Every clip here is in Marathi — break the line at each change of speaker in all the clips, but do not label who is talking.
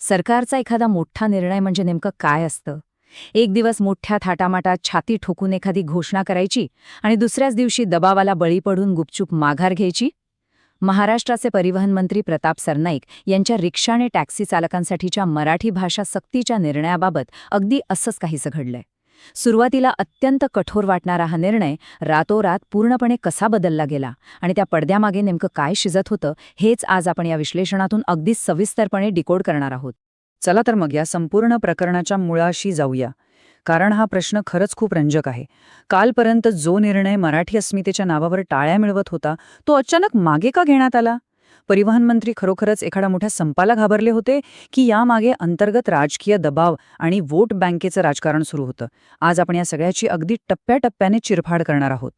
सरकारचा एखादा मोठा निर्णय म्हणजे नेमकं काय असतं? एक दिवस मोठ्या थाटामाटात छाती ठोकून एखादी घोषणा करायची आणि दुसऱ्याच दिवशी दबावाला बळी पडून गुपचूप माघार घ्यायची? महाराष्ट्राचे परिवहन मंत्री प्रताप सरनाईक यांच्या रिक्षा आणि टॅक्सी चालकांसाठीच्या मराठी भाषा सक्तीच्या निर्णयाबाबत अगदी असंच काहीसं घडलंय. सुरुवातीला अत्यंत कठोर वाटणारा हा निर्णय रातोरात पूर्णपणे कसा बदलला गेला आणि त्या पडद्यामागे नेमकं काय शिजत होतं हेच आज आपण या विश्लेषणातून अगदी सविस्तरपणे डिकोड करणार आहोत.
चला तर मग या संपूर्ण प्रकरणाच्या मुळाशी जाऊया, कारण हा प्रश्न खरंच खूप रंजक आहे. कालपर्यंत जो निर्णय मराठी अस्मितेच्या नावावर टाळ्या मिळवत होता तो अचानक मागे का घेण्यात आला? परिवहन मंत्री खरोखरच एखाद्या मोठ्या संपाला घाबरले होते की यामागे अंतर्गत राजकीय दबाव आणि वोट बँकेचं राजकारण सुरू होतं? आज आपण या सगळ्याची अगदी टप्प्याटप्प्याने चिरफाड करणार आहोत.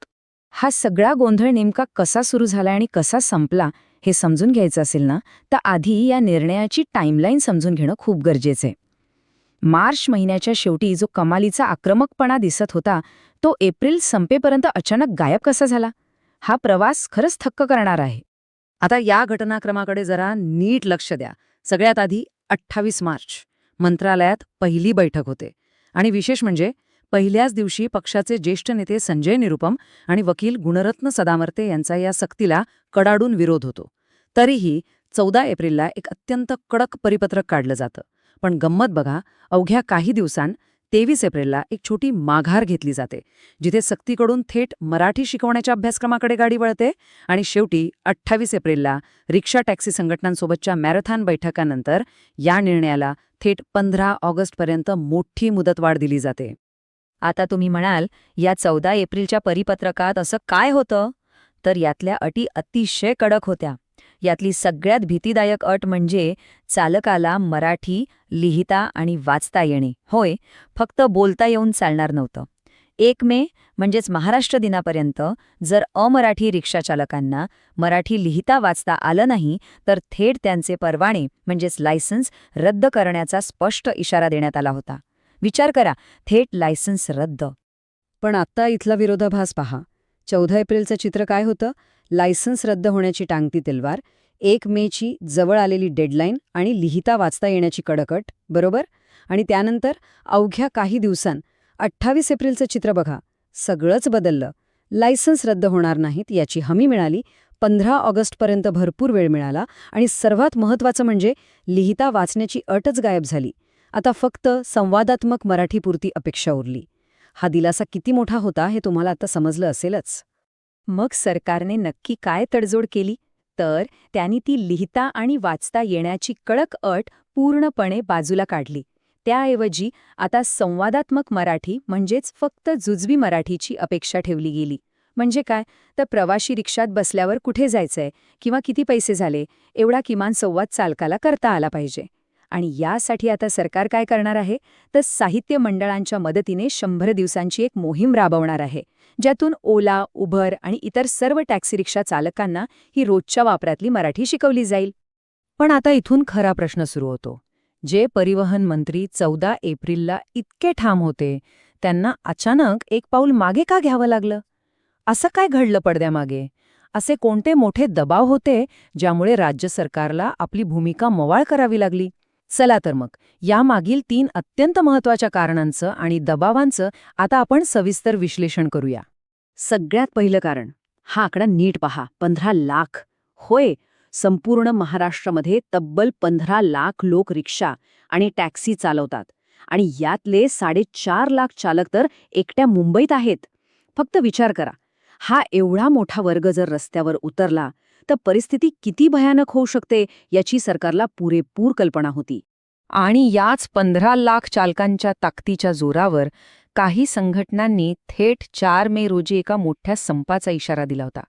हा सगळा गोंधळ नेमका कसा सुरू झाला आणि कसा संपला हे समजून घ्यायचं असेल ना, तर आधी या निर्णयाची टाईमलाईन समजून घेणं खूप गरजेचं आहे. मार्च महिन्याच्या शेवटी जो कमालीचा आक्रमकपणा दिसत होता तो एप्रिल संपेपर्यंत अचानक गायब कसा झाला? हा प्रवास खरंच थक्क करणारा आहे.
आता या घटनाक्रमाकडे जरा नीट लक्ष द्या. सगळ्यात आधी 28 मार्च मंत्रालयात पहिली बैठक होते आणि विशेष म्हणजे पहिल्याच दिवशी पक्षाचे ज्येष्ठ नेते संजय निरुपम आणि वकील गुणरत्न सदावर्ते यांचा या सक्तीला कडाडून विरोध होतो. तरीही 14 एप्रिलला एक अत्यंत कडक परिपत्रक काढलं जातं. पण गंमत बघा, अवघ्या काही दिवसांत 23 एप्रिलला एक छोटी माघार घेतली जाते, जिथे सक्तीकडून थेट मराठी शिकवण्याच्या अभ्यासक्रमाकडे गाडी वळते. आणि शेवटी 28 एप्रिलला रिक्षा टॅक्सी संघटनांसोबतच्या मॅरेथॉन बैठकानंतर या निर्णयाला थेट 15 ऑगस्टपर्यंत मोठी मुदतवाढ दिली जाते.
आता तुम्ही म्हणाल, या 14 एप्रिलच्या परिपत्रकात असं काय होतं? तर यातल्या अटी अतिशय कडक होत्या. यातली सगळ्यात भीतीदायक अट म्हणजे चालकाला मराठी लिहिता आणि वाचता येणे. होय, फक्त बोलता येऊन चालणार नव्हतं. 1 मे म्हणजेच महाराष्ट्र दिनापर्यंत जर अमराठी रिक्षाचालकांना मराठी लिहिता वाचता आलं नाही तर थेट त्यांचे परवाने म्हणजेच लायसन्स रद्द करण्याचा स्पष्ट इशारा देण्यात आला होता. विचार करा, थेट लायसन्स रद्द.
पण आता इथला विरोधाभास पहा. 14 एप्रिलचं चित्र काय होतं? लायसन्स रद्द होण्याची टांगती तलवार, 1 मेची जवळ आलेली डेडलाईन आणि लिहिता वाचता येण्याची कडक अट, बरोबर? आणि त्यानंतर अवघ्या काही दिवसांत 28 एप्रिलचं चित्र बघा. सगळंच बदललं. लायसन्स रद्द होणार नाहीत याची हमी मिळाली, 15 ऑगस्टपर्यंत भरपूर वेळ मिळाला आणि सर्वात महत्त्वाचं म्हणजे लिहिता वाचण्याची अटच गायब झाली. आता फक्त संवादात्मक मराठीपुरती अपेक्षा उरली. हा दिलासा किती मोठा होता हे तुम्हाला आता समजलं असेलच.
मग सरकारने नक्की काय तडजोड केली? तर त्यांनी ती लिहिता आणि वाचता येण्याची कडक अट पूर्णपणे बाजूला काढली. त्याऐवजी आता संवादात्मक मराठी म्हणजेच फक्त जुजवी मराठीची अपेक्षा ठेवली गेली. म्हणजे काय? तर प्रवाशी रिक्षात बसल्यावर कुठे जायचंय किंवा किती पैसे झाले एवढा किमान संवाद चालकाला करता आला पाहिजे. आणि यासाठी आता सरकार काय करणार आहे? तर साहित्य मंडळांच्या मदतीने 100 दिवसांची एक मोहीम राबवणार आहे, ज्यातून ओला, उबर आणि इतर सर्व टॅक्सी रिक्षा चालकांना ही रोजच्या वापरातली मराठी शिकवली जाईल.
पण आता इथून खरा प्रश्न सुरू होतो. जे परिवहन मंत्री 14 एप्रिलला इतके ठाम होते, त्यांना अचानक एक पाऊल मागे का घ्यावं लागलं? असं काय घडलं पडद्यामागे? असे कोणते मोठे दबाव होते ज्यामुळे राज्य सरकारला आपली भूमिका मवाळ करावी लागली? चला तर मग यामागील 3 अत्यंत महत्त्वाच्या कारणांचं आणि दबावांचं आता आपण सविस्तर विश्लेषण करूया.
सगळ्यात पहिलं कारण, हा आकडा नीट पहा, 15 लाख. होय, संपूर्ण महाराष्ट्रामध्ये तब्बल 15 लाख लोक रिक्षा आणि टॅक्सी चालवतात आणि यातले 4.5 लाख चालक तर एकट्या मुंबईत आहेत. फक्त विचार करा, हा एवढा मोठा वर्ग जर रस्त्यावर उतरला तर परिस्थिती किती भयानक होऊ शकते याची सरकारला पुरेपूर कल्पना होती.
आणि याच 15 लाख चालकांच्या ताकदीच्या जोरावर काही संघटनांनी थेट 4 मे रोजी एका मोठ्या संपाचा इशारा दिला होता.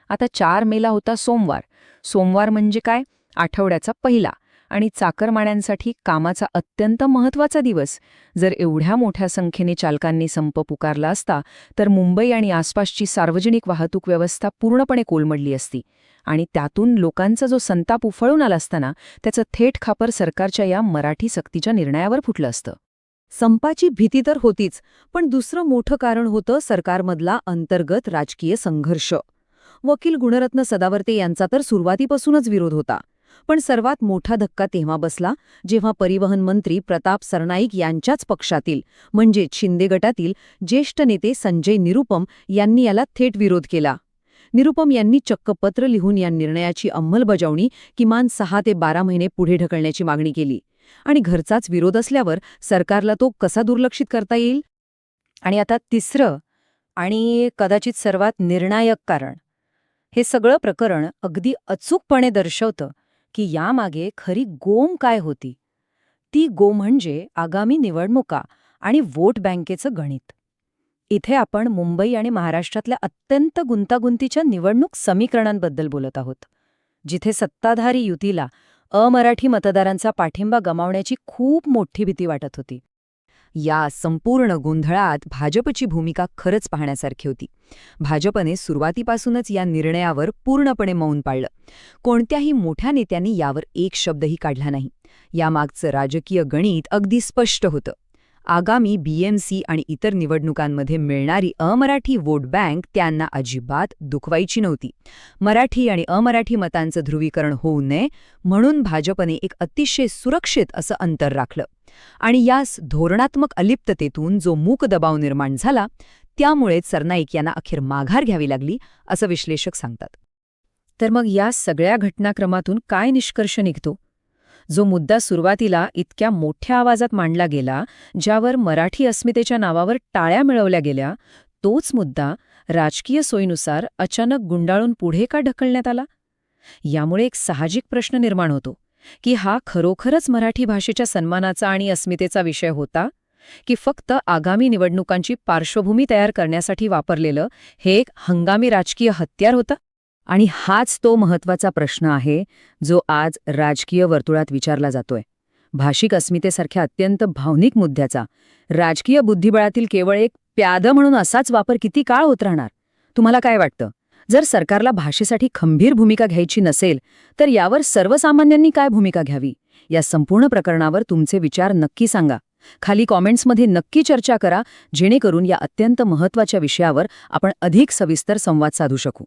आता 4 मेला होता सोमवार. सोमवार म्हणजे काय? आठवड्याचा पहिला आणि चाकरमान्यांसाठी कामाचा अत्यंत महत्त्वाचा दिवस. जर एवढ्या मोठ्या संख्येने चालकांनी संप पुकारला असता तर मुंबई आणि आसपासची सार्वजनिक वाहतूक व्यवस्था पूर्णपणे कोलमडली असती आणि त्यातून लोकांचा जो संताप उफळून आला असताना त्याचं थेट खापर सरकारच्या या मराठी सक्तीच्या निर्णयावर फुटलं असतं.
संपाची भीती तर होतीच, पण दुसरं मोठं कारण होतं सरकारमधला अंतर्गत राजकीय संघर्ष. वकील गुणरत्न सदावर्ते यांचा तर सुरुवातीपासूनच विरोध होता. पण सर्वात मोठा धक्का तेव्हा बसला जेव्हा परिवहन मंत्री प्रताप सरनाईक यांच्याच पक्षातील म्हणजे शिंदे गटातील ज्येष्ठ नेते संजय निरुपम यांनी याला थेट विरोध केला. निरुपम यांनी चक्क पत्र लिहून या निर्णयाची अंमलबजावणी किमान 6 ते 12 महिने पुढे ढकलण्याची मागणी केली. आणि घरचाच विरोध असल्यावर सरकारला तो कसा दुर्लक्षित करता येईल?
आणि आता तिसरं आणि कदाचित सर्वात निर्णायक कारण. हे सगळं प्रकरण अगदी अचूकपणे दर्शवतं की यामागे खरी गोम काय होती. ती गोम म्हणजे आगामी निवडणुका आणि व्होट बँकेचं गणित. इथे आपण मुंबई आणि महाराष्ट्रातल्या अत्यंत गुंतागुंतीच्या निवडणूक समीकरणांबद्दल बोलत आहोत, जिथे सत्ताधारी युतीला अमराठी मतदारांचा पाठिंबा गमावण्याची खूप मोठी भीती वाटत होती. या संपूर्ण गोंधळात भाजपची भूमिका खरंच पाहण्यासारखी होती. भाजपने सुरुवातीपासूनच या निर्णयावर पूर्णपणे मौन पाळलं. कोणत्याही मोठ्या नेत्यांनी यावर एक शब्दही काढला नाही. यामागचं राजकीय गणित अगदी स्पष्ट होतं. आगामी बीएमसी आणि इतर निवडणुकांमध्ये मिळणारी अमराठी वोट बँक त्यांना अजिबात दुखवायची नव्हती. मराठी आणि अमराठी मतांचं ध्रुवीकरण होऊ नये म्हणून भाजपने एक अतिशय सुरक्षित असं अंतर राखलं. आणि याच धोरणात्मक अलिप्ततेतून जो मूक दबाव निर्माण झाला त्यामुळेच सरनाईक यांना अखेर माघार घ्यावी लागली, असं विश्लेषक सांगतात. तर मग या सगळ्या घटनाक्रमातून काय निष्कर्ष निघतो? जो मुद्दा सुरुवातीला इतक्या मोठ्या आवाजात मांडला गेला, ज्यावर मराठी अस्मितेच्या नावावर टाळ्या मिळवल्या गेल्या, तोच मुद्दा राजकीय सोयीनुसार अचानक गुंडाळून पुढे का ढकलण्यात आला? यामुळे एक साहजिक प्रश्न निर्माण होतो की हा खरोखरच मराठी भाषेच्या सन्मानाचा आणि अस्मितेचा विषय होता, की फक्त आगामी निवडणुकांची पार्श्वभूमी तयार करण्यासाठी वापरलेलं हे एक हंगामी राजकीय हत्यार होतं? आणि हाच तो महत्वाचा प्रश्न आहे जो आज राजकीय वर्तुळात विचारला जातोय. भाषिक अस्मितेसारख्या अत्यंत भावनिक मुद्द्याचा राजकीय बुद्धिबळातील केवळ एक प्यादं म्हणून असाच वापर किती काळ होत राहणार? तुम्हाला काय वाटतं? जर सरकारला भाषेसाठी खंबीर भूमिका घ्यायची नसेल तर यावर सर्वसामान्यांनी काय भूमिका घ्यावी? या संपूर्ण प्रकरणावर तुमचे विचार नक्की सांगा. खाली कॉमेंट्समध्ये नक्की चर्चा करा, जेणेकरून या अत्यंत महत्त्वाच्या विषयावर आपण अधिक सविस्तर संवाद साधू शकू.